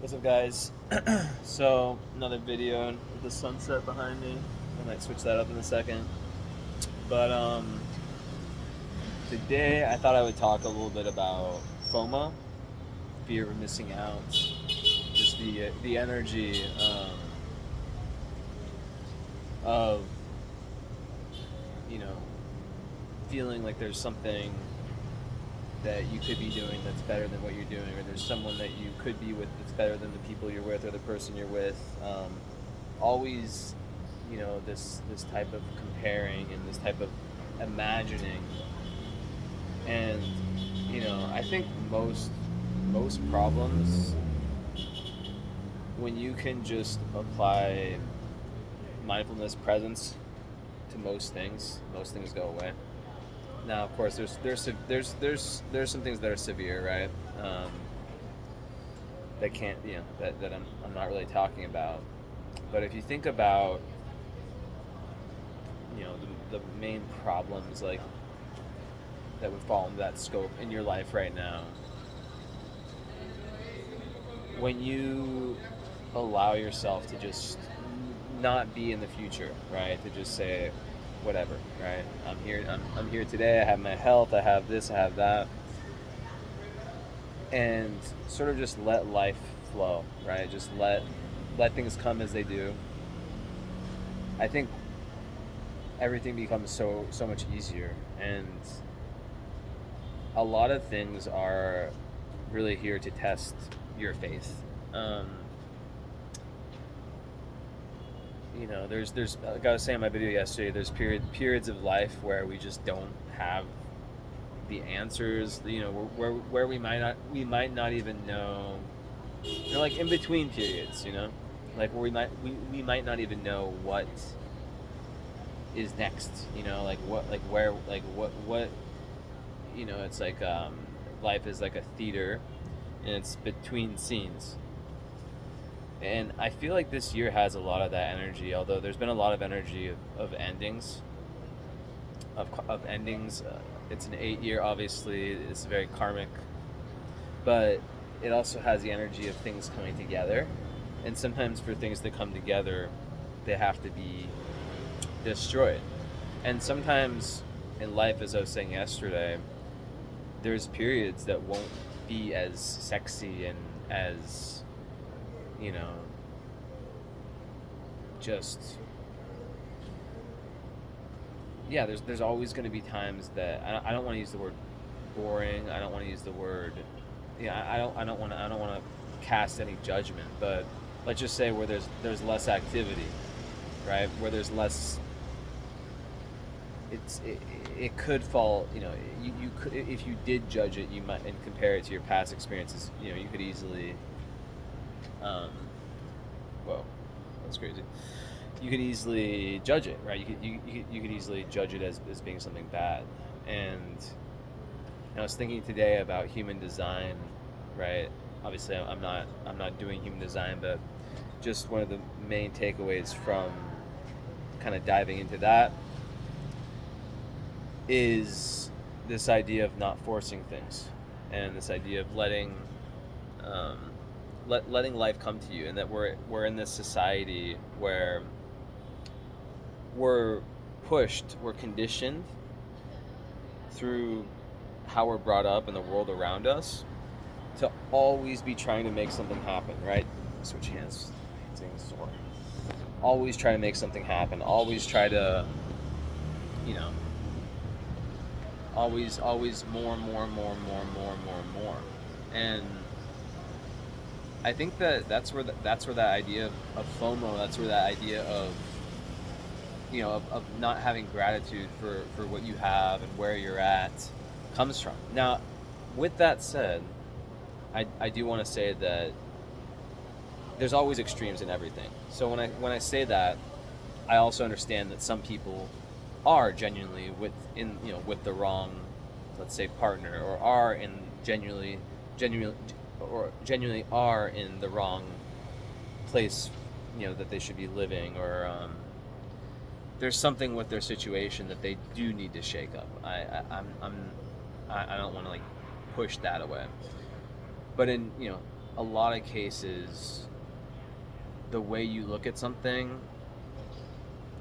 What's up, guys? So, another video with the sunset behind me. I might switch that up in a second. But today I thought I would talk a little bit about FOMO, fear of missing out, just the energy of you know feeling like there's something that you could be doing that's better than what you're doing, or there's someone that you could be with that's better than the people you're with or the person you're with. Always, this type of comparing and this type of imagining, and I think most problems, when you can just apply mindfulness, presence to most things go away. Now, of course, there's some things that are severe, right? That can't, that I'm not really talking about. But if you think about, the main problems like that would fall into that scope in your life right now, when you allow yourself to just not be in the future, right? To just say, whatever, right? I'm here today. I have my health. I have this. I have that, and sort of just let life flow, right? Just let things come as they do. I think everything becomes so much easier, and a lot of things are really here to test your faith. Um, there's like I was saying in my video yesterday, there's periods of life where we just don't have the answers. Where we might not even know. Like in between periods, like where we might not even know what is next. Like what, like where, like what. It's like life is like a theater, and it's between scenes. And I feel like this year has a lot of that energy, although there's been a lot of energy of endings. Of endings. It's an 8 year, obviously. It's very karmic. But it also has the energy of things coming together. And sometimes for things to come together, they have to be destroyed. And sometimes in life, as I was saying yesterday, there's periods that won't be as sexy and as, you know, just yeah. There's always going to be times that I don't want to use the word boring. I don't want to use the word I don't want to cast any judgment, but let's just say where there's less activity, right? Where there's less, it could fall. You could, if you did judge it, you might, and compare it to your past experiences. You could easily, um, whoa, that's crazy. You could easily judge it, right? You could easily judge it as being something bad. And I was thinking today about human design, right? Obviously, I'm not doing human design, but just one of the main takeaways from kind of diving into that is this idea of not forcing things, and this idea of um, letting life come to you, and that we're in this society where we're pushed, we're conditioned through how we're brought up in the world around us to always be trying to make something happen, right? Switch hands. Sore. Always try to make something happen. Always try to, you know, always more. And I think that's where that idea of FOMO, that's where that idea of of not having gratitude for what you have and where you're at comes from. Now, with that said, I do want to say that there's always extremes in everything. So when I say that, I also understand that some people are genuinely with the wrong, let's say, partner, or are in genuinely are in the wrong place, that they should be living, or there's something with their situation that they do need to shake up. I don't want to like push that away, but in a lot of cases, the way you look at something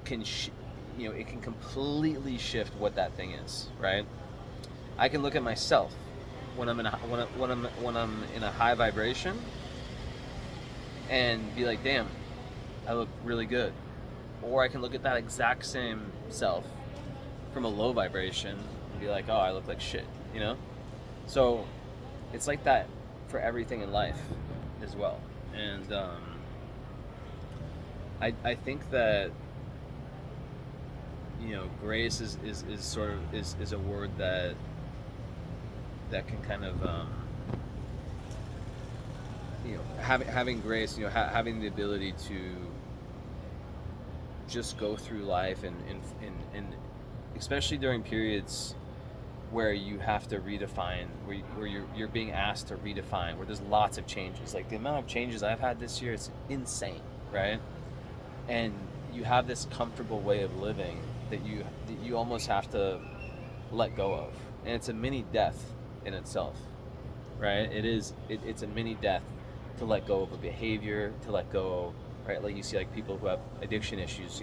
can it can completely shift what that thing is, right? I can look at myself when I'm in a high vibration and be like, damn, I look really good. Or I can look at that exact same self from a low vibration and be like, oh, I look like shit, you know? So it's like that for everything in life as well. And I think that, grace is sort of is a word that can kind of having grace, having the ability to just go through life and especially during periods where you have to redefine, where you're being asked to redefine, where there's lots of changes. Like the amount of changes I've had this year, it's insane, right? And you have this comfortable way of living that you almost have to let go of, and it's a mini death in itself, right? It's a mini death to let go of a behavior, to let go, right? Like you see like people who have addiction issues,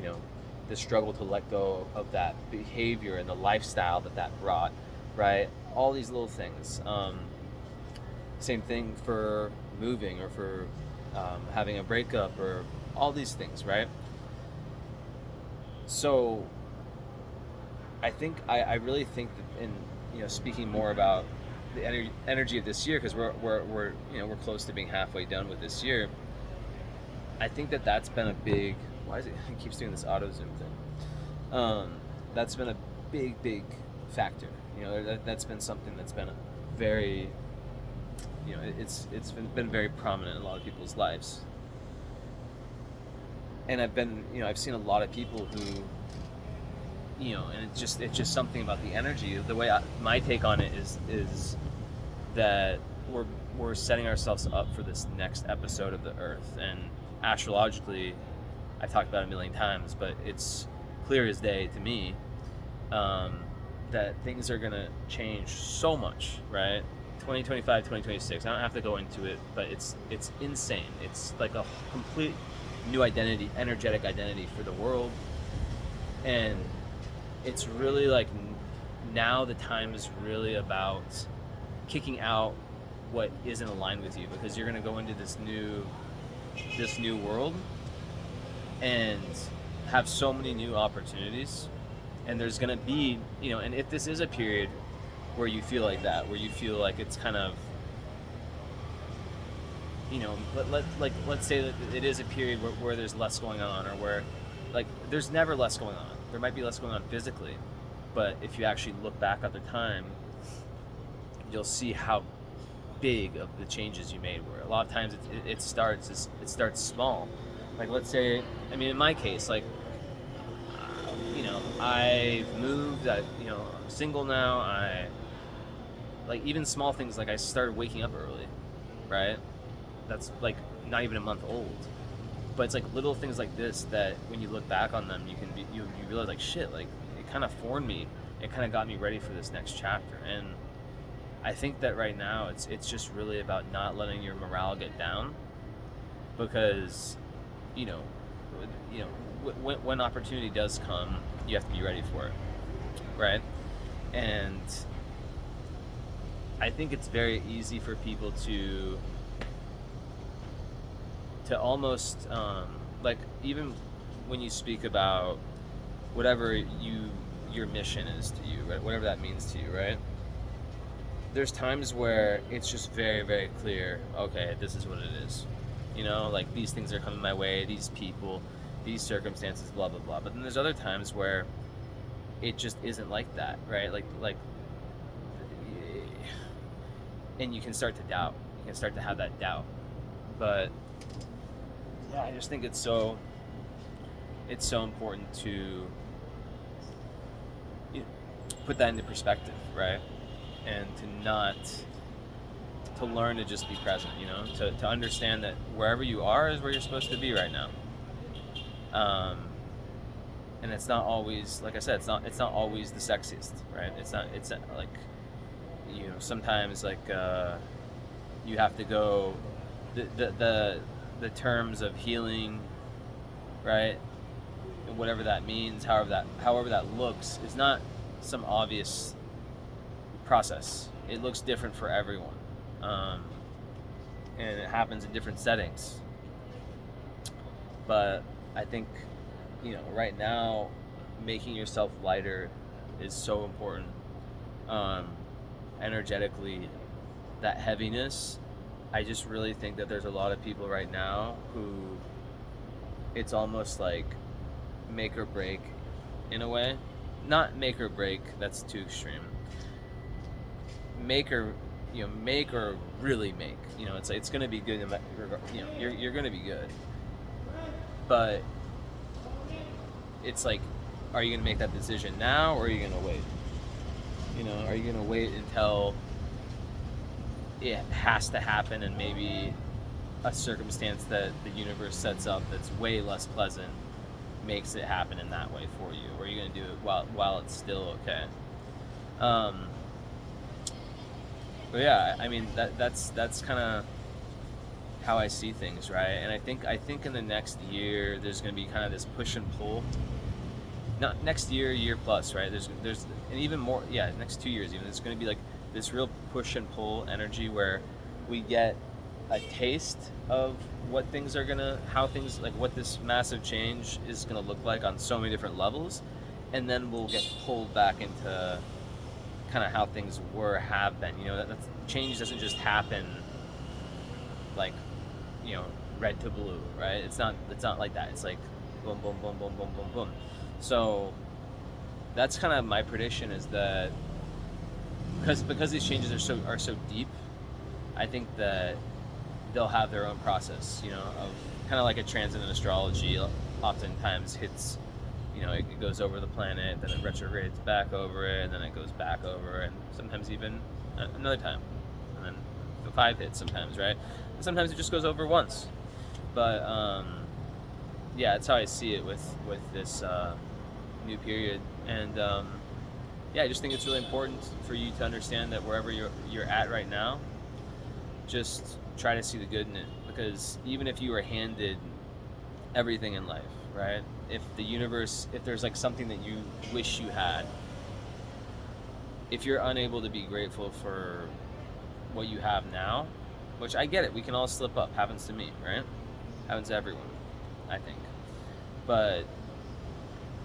the struggle to let go of that behavior and the lifestyle that brought, right? All these little things. Same thing for moving or for having a breakup or all these things, right? So I think I really think that in speaking more about the energy of this year, because we're close to being halfway done with this year. I think that's been a big. Why is it keeps doing this auto zoom thing? That's been a big factor. That's been something that's been a very, it's been very prominent in a lot of people's lives. And I've seen a lot of people who, and it's just something about the energy. The way my take on it is that we're setting ourselves up for this next episode of the Earth. And astrologically, I've talked about it a million times, but it's clear as day to me that things are gonna change so much, right? 2025, 2026. I don't have to go into it, but it's insane. It's like a complete new identity, energetic identity for the world, and it's really like now the time is really about kicking out what isn't aligned with you, because you're gonna go into this new world and have so many new opportunities, and there's gonna be and if this is a period where you feel like that, where you feel like it's kind of let's say that it is a period where there's less going on, or where like there's never less going on. There might be less going on physically, but if you actually look back at the time, you'll see how big of the changes you made were. A lot of times it starts small. Like let's say, in my case, like I've moved, I'm single now. I like even small things, like I started waking up early, right? That's like not even a month old, but it's like little things like this that when you look back on them, you realize like shit, like it kind of formed me, it kind of got me ready for this next chapter. And I think that right now it's just really about not letting your morale get down, because when opportunity does come, you have to be ready for it, right? And I think it's very easy for people to almost like, even when you speak about whatever your mission is to you, right? Whatever that means to you, right? There's times where it's just very, very clear, okay, this is what it is. Like these things are coming my way, these people, these circumstances, blah, blah, blah. But then there's other times where it just isn't like that, right? Like, and you can start to doubt. You can start to have that doubt. But yeah, I just think it's so important to put that into perspective, right? And to learn to just be present, to understand that wherever you are is where you're supposed to be right now. And it's not always, like I said, it's not always the sexiest, right? It's not like, sometimes like you have to go the terms of healing, right? And whatever that means, however that looks, is not some obvious process. It looks different for everyone, and it happens in different settings. But I think, right now, making yourself lighter is so important. Energetically, that heaviness, I just really think that there's a lot of people right now who it's almost like make or break in a way. Not make or break, that's too extreme. Make or really make. It's going to be good. You're going to be good. But it's like, are you going to make that decision now, or are you going to wait? Are you going to wait until it has to happen, and maybe a circumstance that the universe sets up that's way less pleasant makes it happen in that way for you? Or are you going to do it while it's still okay? But yeah, I mean, that's kind of how I see things, right? And I think in the next year there's going to be kind of this push and pull. Not next year plus, right? There's and even more, next 2 years even. There's going to be like this real push and pull energy where we get a taste of what things are how things, like what this massive change is gonna look like on so many different levels, and then we'll get pulled back into kind of how things have been. That change doesn't just happen like, red to blue, right? It's not like that. It's like boom, boom, boom, boom, boom, boom, boom. So that's kind of my prediction, is that because these changes are so deep, I think that they'll have their own process, of kind of like a transit in astrology. Oftentimes hits, it goes over the planet, then it retrogrades back over it, and then it goes back over, and sometimes even another time, and then the 5 hits sometimes, right? And sometimes it just goes over once. But that's how I see it with this new period. And I just think it's really important for you to understand that wherever you're at right now, just try to see the good in it. Because even if you were handed everything in life, right? If there's like something that you wish you had, if you're unable to be grateful for what you have now, which I get it, we can all slip up, happens to me, right? Happens to everyone, I think. But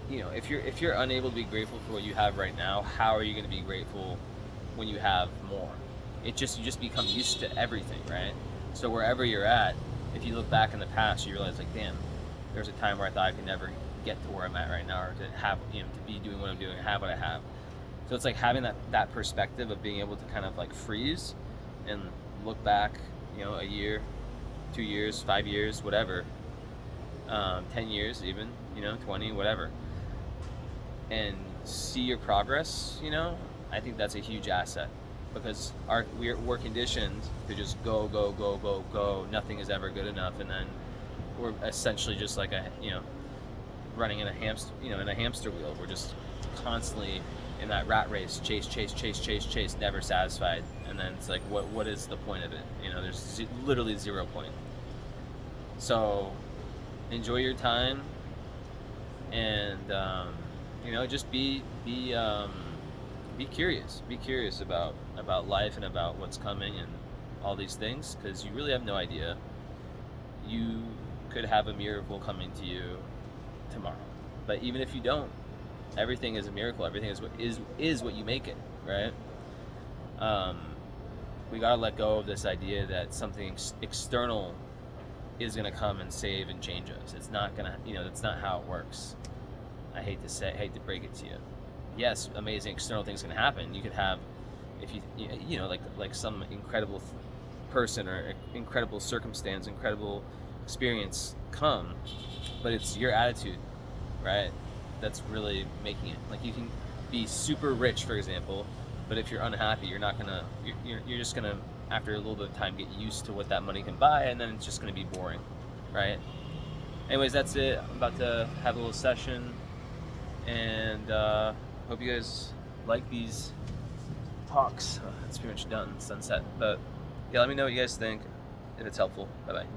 if you're unable to be grateful for what you have right now, how are you going to be grateful when you have more? You just become used to everything, right? So wherever you're at, if you look back in the past, you realize, like, damn, there's a time where I thought I could never get to where I'm at right now, or to have, to be doing what I'm doing, have what I have. So it's like having that perspective of being able to kind of like freeze and look back, a year, 2 years, 5 years, whatever, 10 years even, 20, whatever, and see your progress. I think that's a huge asset, because we're conditioned to just go, go, go, go, go. Nothing is ever good enough, and then we're essentially just like running in a hamster wheel. We're just constantly in that rat race, chase, never satisfied. And then it's like, what is the point of it? There's literally 0 point. So enjoy your time, and just be curious about life and about what's coming and all these things, because you really have no idea. You could have a miracle coming to you tomorrow, but even if you don't, everything is a miracle. Everything is what you make it, right? We gotta let go of this idea that something external is gonna come and save and change us. It's not gonna, that's not how it works. I hate to break it to you. Yes, amazing external things can happen. You could have, if you like some incredible person or incredible circumstance, incredible experience come, but it's your attitude, right, that's really making it. Like, you can be super rich, for example, but if you're unhappy, you're not gonna, you're just gonna, after a little bit of time, get used to what that money can buy, and then it's just gonna be boring, right? Anyways, that's it. I'm about to have a little session, and hope you guys like these talks. It's pretty much done, sunset. But yeah, let me know what you guys think. if it's helpful. Bye bye.